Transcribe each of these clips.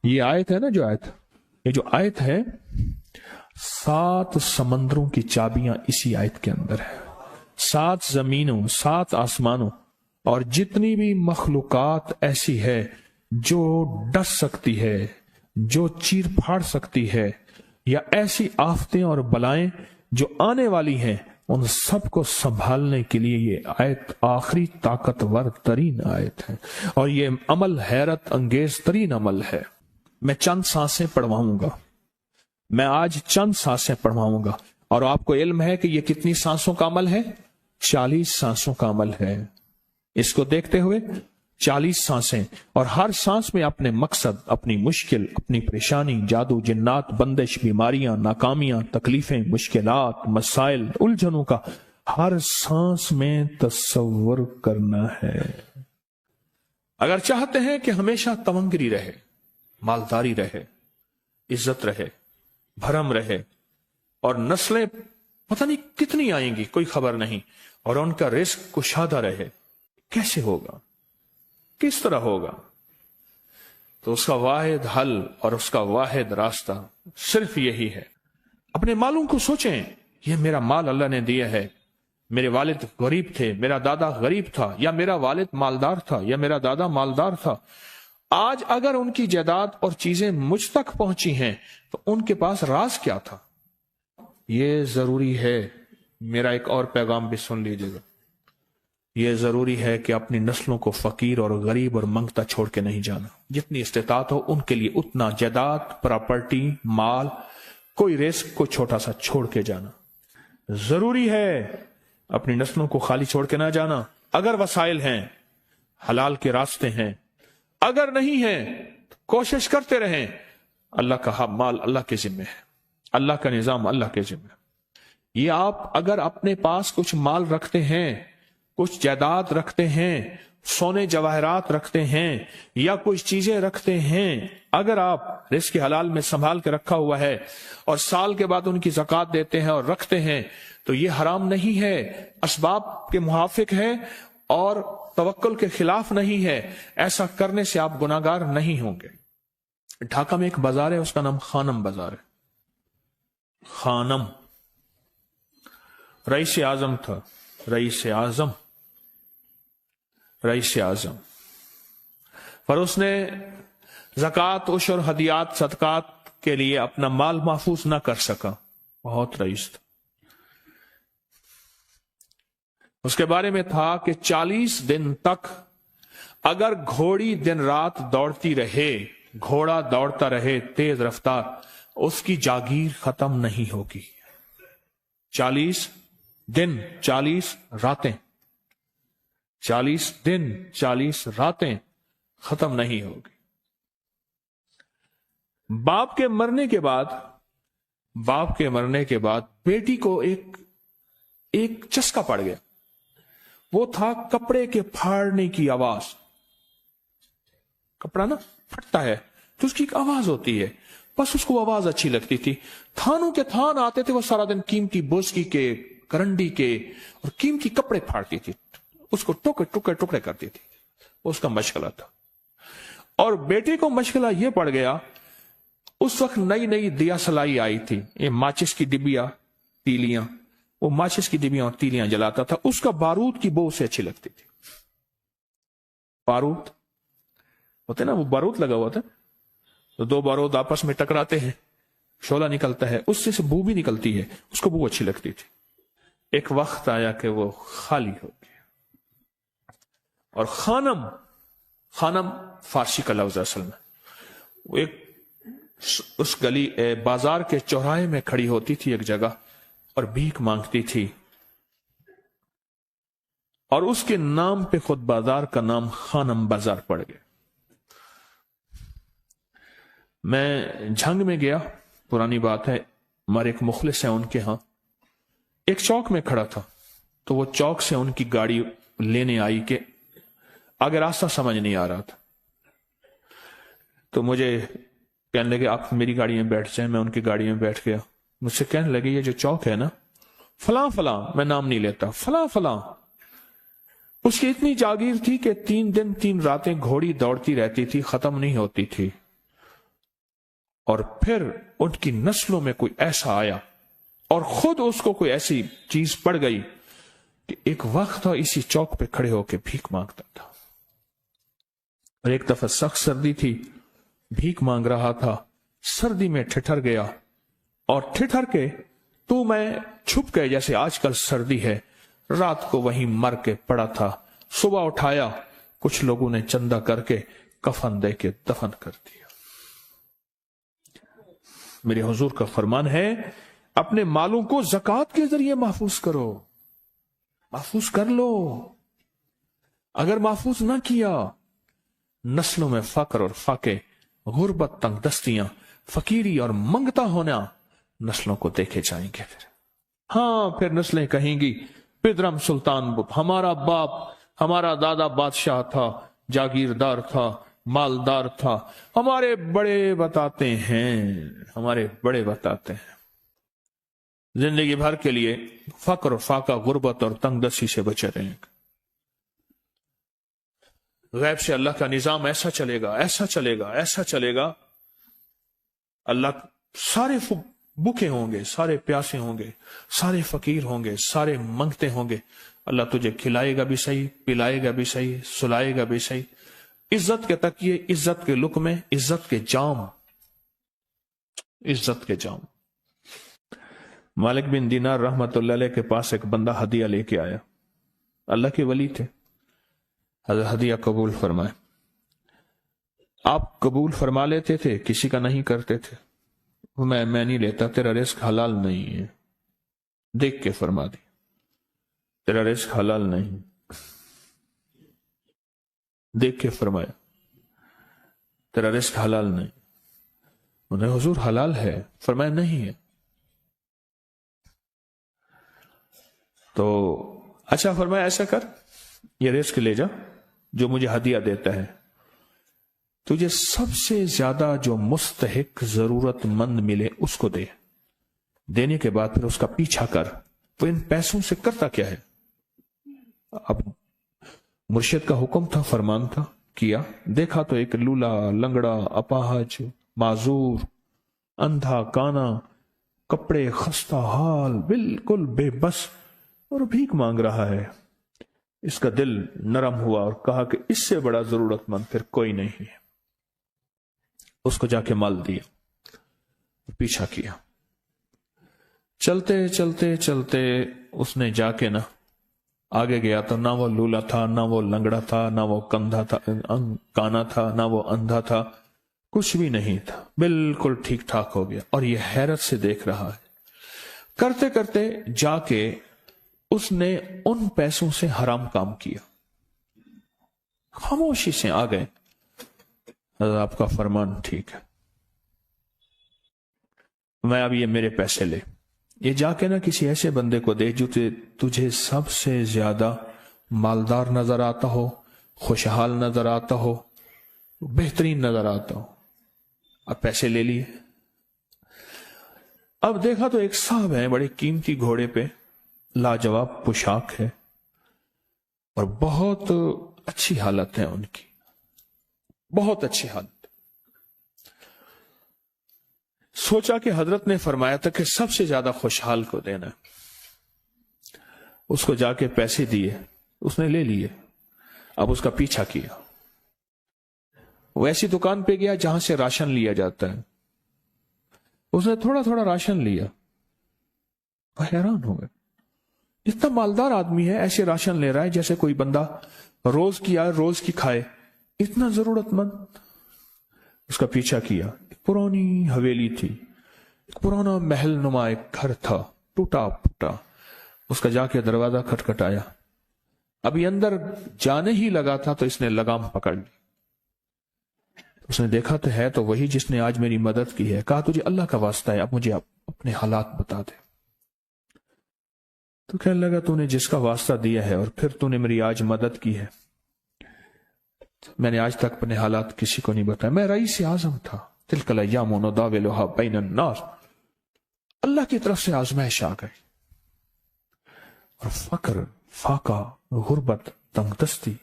یہ آیت ہے نا، جو آیت، یہ جو آیت ہے 7 سمندروں کی چابیاں اسی آیت کے اندر ہے. 7 زمینوں، 7 آسمانوں اور جتنی بھی مخلوقات ایسی ہے جو ڈس سکتی ہے، جو چیر پھاڑ سکتی ہے، یا ایسی آفتیں اور بلائیں جو آنے والی ہیں، ان سب کو سنبھالنے کے لیے یہ آیت آخری طاقتور ترین آیت ہے. اور یہ عمل حیرت انگیز ترین عمل ہے. میں چند سانسیں پڑھواؤں گا، میں آج چند سانسیں پڑھواؤں گا، اور آپ کو علم ہے کہ یہ کتنی سانسوں کا عمل ہے؟ 40 سانسوں کا عمل ہے. اس کو دیکھتے ہوئے 40 سانسیں، اور ہر سانس میں اپنے مقصد، اپنی مشکل، اپنی پریشانی، جادو، جنات، بندش، بیماریاں، ناکامیاں، تکلیفیں، مشکلات، مسائل، الجھنوں کا ہر سانس میں تصور کرنا ہے. اگر چاہتے ہیں کہ ہمیشہ تمنگری رہے، مالداری رہے، عزت رہے، بھرم رہے، اور نسلیں پتہ نہیں کتنی آئیں گی کوئی خبر نہیں، اور ان کا رزق کشادہ رہے، کیسے ہوگا؟ کس طرح ہوگا؟ تو اس کا واحد حل اور اس کا واحد راستہ صرف یہی ہے. اپنے مالوں کو سوچیں، یہ میرا مال اللہ نے دیا ہے. میرے والد غریب تھے، میرا دادا غریب تھا، یا میرا والد مالدار تھا، یا میرا دادا مالدار تھا. آج اگر ان کی جائیداد اور چیزیں مجھ تک پہنچی ہیں تو ان کے پاس راز کیا تھا؟ یہ ضروری ہے. میرا ایک اور پیغام بھی سن لیجیے گا. یہ ضروری ہے کہ اپنی نسلوں کو فقیر اور غریب اور منگتا چھوڑ کے نہیں جانا. جتنی استطاعت ہو ان کے لیے اتنا جائیداد، پراپرٹی، مال، کوئی رزق کو چھوٹا سا چھوڑ کے جانا ضروری ہے. اپنی نسلوں کو خالی چھوڑ کے نہ جانا. اگر وسائل ہیں، حلال کے راستے ہیں، اگر نہیں ہیں تو کوشش کرتے رہیں. اللہ کا مال اللہ کے ذمہ ہے، اللہ کا نظام اللہ کے ذمہ ہے. یہ آپ اگر اپنے پاس کچھ مال رکھتے ہیں، کچھ جائیداد رکھتے ہیں، سونے جواہرات رکھتے ہیں، یا کچھ چیزیں رکھتے ہیں، اگر آپ رزق حلال میں سنبھال کے رکھا ہوا ہے اور سال کے بعد ان کی زکوٰۃ دیتے ہیں اور رکھتے ہیں، تو یہ حرام نہیں ہے، اسباب کے موافق ہے اور توکل کے خلاف نہیں ہے. ایسا کرنے سے آپ گناہگار نہیں ہوں گے. ڈھاکہ میں ایک بازار ہے، اس کا نام خانم بازار ہے. خانم رئیس اعظم تھا، رئیس اعظم، رئیس اعظم. پر اس نے زکوٰۃ، عشر، ہدیات، صدقات کے لیے اپنا مال محفوظ نہ کر سکا. بہت رئیس تھا. اس کے بارے میں تھا کہ 40 دن تک اگر گھوڑی دن رات دوڑتی رہے، گھوڑا دوڑتا رہے تیز رفتار، اس کی جاگیر ختم نہیں ہوگی. 40 دن 40 راتیں، 40 دن 40 راتیں ختم نہیں ہوگی. باپ کے مرنے کے بعد بیٹی کو ایک چسکا پڑ گیا. وہ تھا کپڑے کے پھاڑنے کی آواز. کپڑا نا پھٹتا ہے تو اس کی ایک آواز ہوتی ہے، بس اس کو آواز اچھی لگتی تھی. تھانوں کے تھان آتے تھے، وہ سارا دن قیمتی بوسکی کے، کرنڈی کے اور قیمتی کپڑے پھاڑتی تھی، اس کو ٹکڑے کرتی تھی. اس کا مشغلہ تھا. اور بیٹے کو مشغلہ یہ پڑ گیا، اس وقت نئی دیا سلائی آئی تھی، یہ ماچس کی ڈبیاں، تیلیاں، وہ ماچس کی ڈبیاں اور تیلیاں جلاتا تھا. اس کا بارود کی بو اسے اچھی لگتی تھی. بارود ہوتے نا، وہ بارود لگا ہوا تھا، تو 2 بارود آپس میں ٹکراتے ہیں، شعلہ نکلتا ہے، اس سے بو بھی نکلتی ہے، اس کو بو اچھی لگتی تھی. ایک وقت آیا کہ وہ خالی ہو گیا. اور خانم فارسی کا لفظ اصل میں، وہ ایک اس گلی بازار کے چوراہے میں کھڑی ہوتی تھی ایک جگہ اور بھیک مانگتی تھی، اور اس کے نام پہ خود بازار کا نام خانم بازار پڑ گیا. میں جھنگ میں گیا، پرانی بات ہے، ہمارے ایک مخلص ہیں ان کے ہاں، ایک چوک میں کھڑا تھا. تو وہ چوک سے ان کی گاڑی لینے آئی کہ آگے راستہ سمجھ نہیں آ رہا تھا. تو مجھے کہنے لگے آپ میری گاڑی میں بیٹھ جائیں. میں ان کی گاڑی میں بیٹھ گیا. مجھ سے کہنے لگے یہ جو چوک ہے نا، فلاں، میں نام نہیں لیتا، فلاں. اس کی اتنی جاگیر تھی کہ 3 دن 3 راتیں گھوڑی دوڑتی رہتی تھی، ختم نہیں ہوتی تھی. اور پھر ان کی نسلوں میں کوئی ایسا آیا اور خود اس کو کوئی ایسی چیز پڑ گئی کہ ایک وقت تھا اسی چوک پہ کھڑے ہو کے بھیک مانگتا تھا. اور ایک دفعہ سخت سردی تھی، بھیک مانگ رہا تھا، سردی میں ٹھٹر گیا اور ٹھٹر کے تو میں چھپ گئے جیسے آج کل سردی ہے. رات کو وہیں مر کے پڑا تھا. صبح اٹھایا، کچھ لوگوں نے چندہ کر کے کفن دے کے دفن کر دیا. میرے حضور کا فرمان ہے اپنے مالوں کو زکوٰۃ کے ذریعے محفوظ کرو، محفوظ کر لو. اگر محفوظ نہ کیا، نسلوں میں فقر اور فاقے، غربت، تنگ دستیاں، فقیری اور منگتا ہونا نسلوں کو دیکھے جائیں گے. پھر نسلیں کہیں گی پدرم سلطان ہمارا باپ، ہمارا دادا بادشاہ تھا، جاگیردار تھا، مالدار تھا. ہمارے بڑے بتاتے ہیں زندگی بھر کے لیے فقر، فاقہ، غربت اور تنگ دستی سے بچے رہیں. غیب سے اللہ کا نظام ایسا چلے گا، ایسا چلے گا، ایسا چلے گا. اللہ سارے بھوکے ہوں گے، سارے پیاسے ہوں گے، سارے فقیر ہوں گے، سارے منگتے ہوں گے. اللہ تجھے کھلائے گا بھی صحیح، پلائے گا بھی صحیح، سلائے گا بھی صحیح. عزت کے تکیے، عزت کے لقمے، عزت کے جام، عزت کے جام. مالک بن دینار رحمت اللہ علیہ کے پاس ایک بندہ ہدیہ لے کے آیا. اللہ کے ولی تھے. حضرت ہدیہ قبول فرمائے. آپ قبول فرما لیتے تھے، کسی کا نہیں کرتے تھے. میں نہیں لیتا، تیرا رزق حلال نہیں ہے. دیکھ کے فرما دی تیرا رزق حلال نہیں. دیکھ کے فرمایا تیرا رزق حلال نہیں. انہیں حضور حلال ہے، فرمایا نہیں ہے. تو اچھا فرمایا ایسا کر، یہ رزق لے جا جو مجھے ہدیہ دیتا ہے. تجھے سب سے زیادہ جو مستحق ضرورت مند ملے اس کو دے. دینے کے بعد پھر اس کا پیچھا کر. وہ ان پیسوں سے کرتا کیا ہے؟ اب مرشد کا حکم تھا، فرمان تھا، کیا. دیکھا تو ایک لولا، لنگڑا، اپاہج، معذور، اندھا، کانا، کپڑے خستہ حال، بالکل بے بس اور بھیک مانگ رہا ہے. اس کا دل نرم ہوا اور کہا کہ اس سے بڑا ضرورت مند پھر کوئی نہیں ہے. اس کو جا کے مال دیا، پیچھا کیا. چلتے چلتے چلتے اس نے جا کے نا آگے گیا تو نہ وہ لولا تھا، نہ وہ لنگڑا تھا، نہ وہ کندھا تھا، کانا تھا، نہ وہ اندھا تھا، کچھ بھی نہیں تھا. بالکل ٹھیک ٹھاک ہو گیا اور یہ حیرت سے دیکھ رہا ہے. کرتے کرتے جا کے اس نے ان پیسوں سے حرام کام کیا. خاموشی سے آ گئے. آپ کا فرمان ٹھیک ہے، میں اب یہ میرے پیسے لے. یہ جا کے نا کسی ایسے بندے کو دے جو تجھے سب سے زیادہ مالدار نظر آتا ہو، خوشحال نظر آتا ہو، بہترین نظر آتا ہو. اب پیسے لے لیے. اب دیکھا تو ایک صاحب ہیں، بڑے قیمتی گھوڑے پہ، لاجواب پوشاک ہے اور بہت اچھی حالت ہے ان کی، بہت اچھی حالت. سوچا کہ حضرت نے فرمایا تھا کہ سب سے زیادہ خوشحال کو دینا. اس کو جا کے پیسے دیے، اس نے لے لیے. اب اس کا پیچھا کیا. وہ ایسی دکان پہ گیا جہاں سے راشن لیا جاتا ہے. اس نے تھوڑا تھوڑا راشن لیا. وہ حیران ہو گئے، اتنا مالدار آدمی ہے، ایسے راشن لے رہا ہے جیسے کوئی بندہ روز کی آئے روز کی کھائے، اتنا ضرورت مند. اس کا پیچھا کیا. ایک پرانی حویلی تھی، ایک پرانا محل نما ایک گھر تھا، ٹوٹا پھوٹا. اس کا جا کے دروازہ کھٹکھٹایا. ابھی اندر جانے ہی لگا تھا تو اس نے لگام پکڑ لی. اس نے دیکھا تو ہے تو وہی جس نے آج میری مدد کی ہے. کہا تجھے اللہ کا واسطہ ہے، اب مجھے اپنے حالات بتا دے. تو کہنے لگا تو نے جس کا واسطہ دیا ہے اور پھر تو نے میری آج مدد کی ہے، میں نے آج تک اپنے حالات کسی کو نہیں بتایا. میں رئیس اعظم تھا. تلک الایام نداولها بین الناس. اللہ کی طرف سے آزمائش آ گئی اور فقر، فاقہ، غربت، تنگ دستی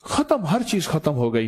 ختم، ہر چیز ختم ہو گئی.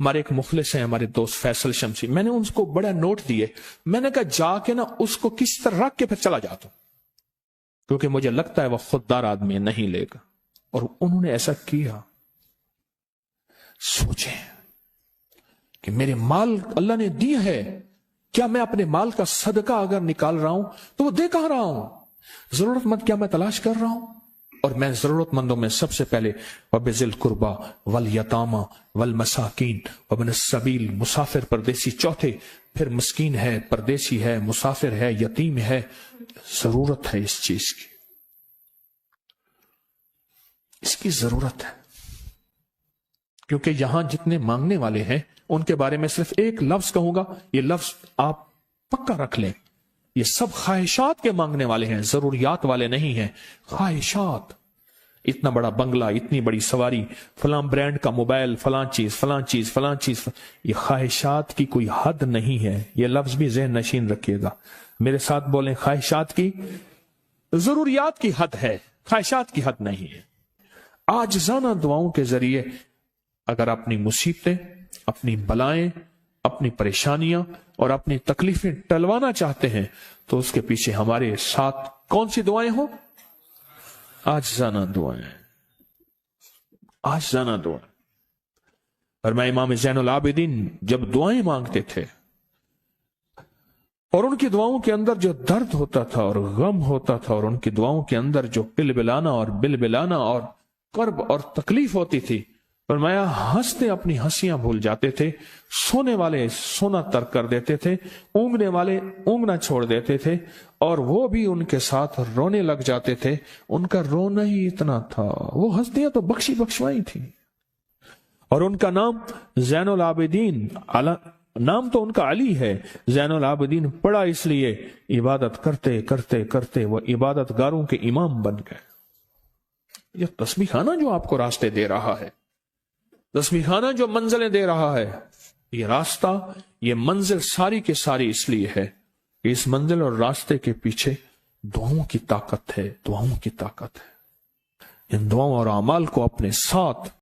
ہمارے ایک مخلص ہیں ہمارے دوست فیصل شمسی، میں نے ان کو بڑا نوٹ دیے، میں نے کہا جا کے نا اس کو کس طرح رکھ کے پھر چلا جاتا ہوں، کیونکہ مجھے لگتا ہے وہ خوددار آدمی نہیں لے گا، اور انہوں نے ایسا کیا۔ سوچیں کہ میرے مال اللہ نے دی ہے، کیا میں اپنے مال کا صدقہ اگر نکال رہا ہوں تو وہ دے کہاں رہا ہوں؟ ضرورت مند کیا میں تلاش کر رہا ہوں؟ اور میں ضرورت مندوں میں سب سے پہلے وَبِذِي الْقُرْبَى وَالْيَتَامَى وَالْمَسَاكِينِ وَابْنِ السَّبِيلِ، مسافر پردیسی چوتھے، پھر مسکین ہے، پردیسی ہے، مسافر ہے، یتیم ہے۔ ضرورت ہے اس چیز کی، اس کی ضرورت ہے، کیونکہ یہاں جتنے مانگنے والے ہیں ان کے بارے میں صرف ایک لفظ کہوں گا، یہ لفظ آپ پکا رکھ لیں، یہ سب خواہشات کے مانگنے والے ہیں، ضروریات والے نہیں ہیں، خواہشات۔ اتنا بڑا بنگلہ، اتنی بڑی سواری، فلاں برانڈ کا موبائل، فلاں چیز فلاں چیز فلاں چیز، یہ خواہشات کی کوئی حد نہیں ہے، یہ لفظ بھی ذہن نشین رکھیے گا، میرے ساتھ بولیں، خواہشات کی، ضروریات کی حد ہے، خواہشات کی حد نہیں ہے۔ عاجزانہ دعاؤں کے ذریعے اگر اپنی مصیبتیں، اپنی بلائیں، اپنی پریشانیاں اور اپنی تکلیفیں ٹلوانا چاہتے ہیں تو اس کے پیچھے ہمارے ساتھ کون سی دعائیں ہوں؟ عاجزانہ دعائیں، عاجزانہ دعائیں۔ اور میں امام زین العابدین جب دعائیں مانگتے تھے اور ان کی دعاؤں کے اندر جو درد ہوتا تھا اور غم ہوتا تھا، اور ان کی دعاؤں کے اندر جو پلبلانا اور بلبلانا اور کرب اور تکلیف ہوتی تھی، فرمایا ہنستے اپنی ہنسیاں بھول جاتے تھے، سونے والے سونا ترک کر دیتے تھے، اونگنے والے اونگنا چھوڑ دیتے تھے، اور وہ بھی ان کے ساتھ رونے لگ جاتے تھے۔ ان کا رونا ہی اتنا تھا، وہ ہنسیاں تو بخشی بخشوائی تھی، اور ان کا نام زین العابدین، نام تو ان کا علی ہے، زین العابدین پڑا اس لیے عبادت کرتے کرتے کرتے وہ عبادت گاروں کے امام بن گئے۔ یہ تسبیح خانہ جو آپ کو راستے دے رہا ہے، تسبیح خانہ جو منزلیں دے رہا ہے، یہ راستہ، یہ منزل ساری کے ساری اس لیے ہے کہ اس منزل اور راستے کے پیچھے دعاؤں کی طاقت ہے، دعاؤں کی طاقت ہے۔ ان دعاؤں اور اعمال کو اپنے ساتھ